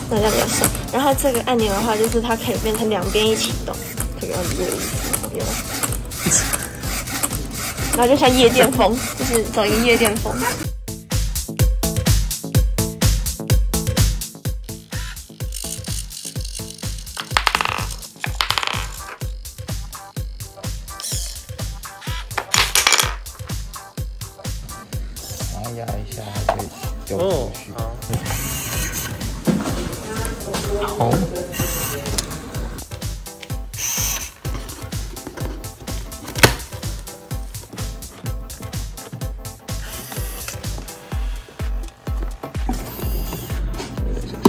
那这样比较爽。然后这个按钮的话，就是它可以变成两边一起动，这个样子有意思，有。然后就像夜店风，就是走一个夜店风。然后压一下，它可以丢出去。好。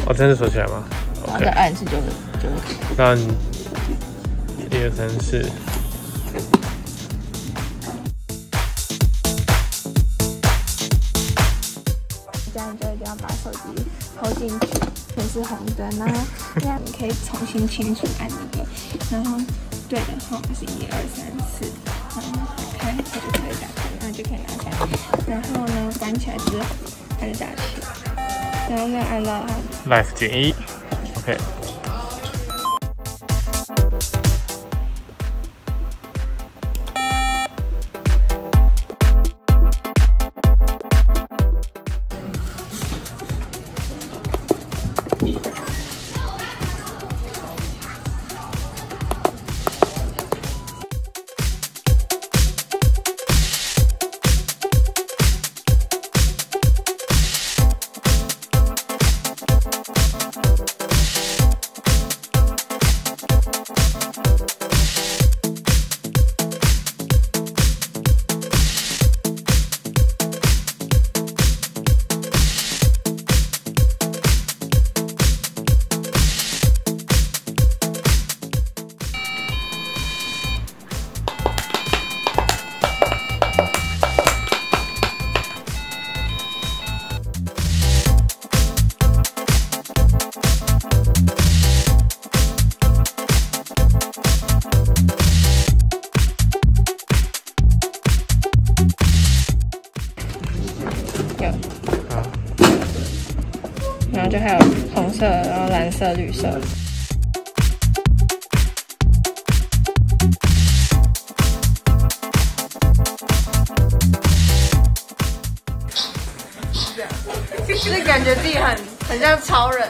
我真的锁起来吗？然后再按一次就会开。那1、2、3、4。这样你就一定要把手机投进去，显示红灯，然后这样你可以重新清楚按那个，然后对的号码是1、2、3、4，然后打开它就可以打开，然后就可以拿下来。然后呢，关起来之后它就打起来，然后再按到 Life 减1 ，OK。然后就还有红色，然后蓝色、绿色。就是感觉自己很像超人。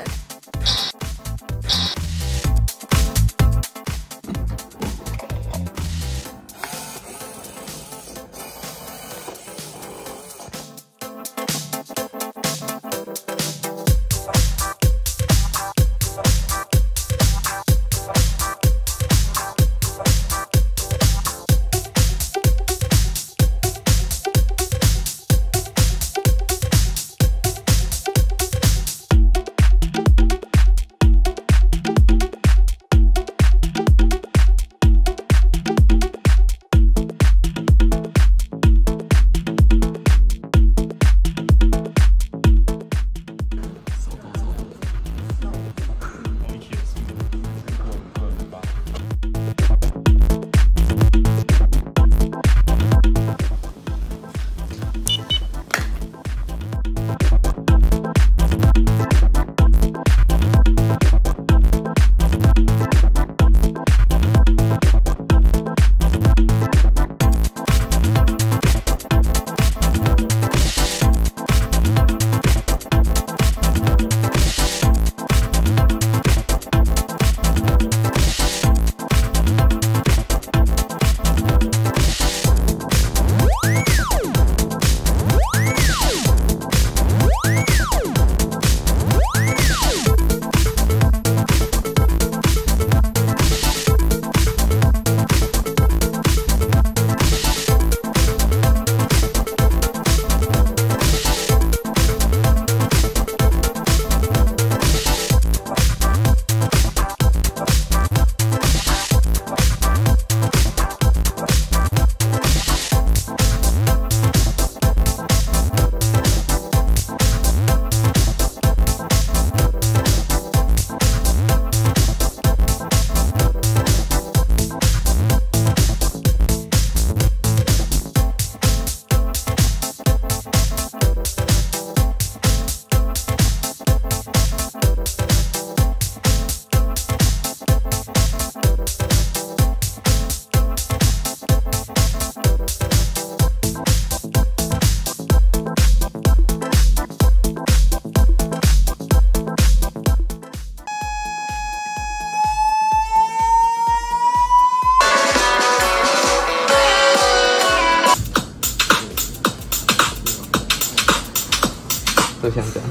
都像这样。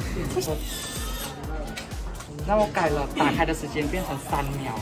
那我改了，打开的时间变成3秒。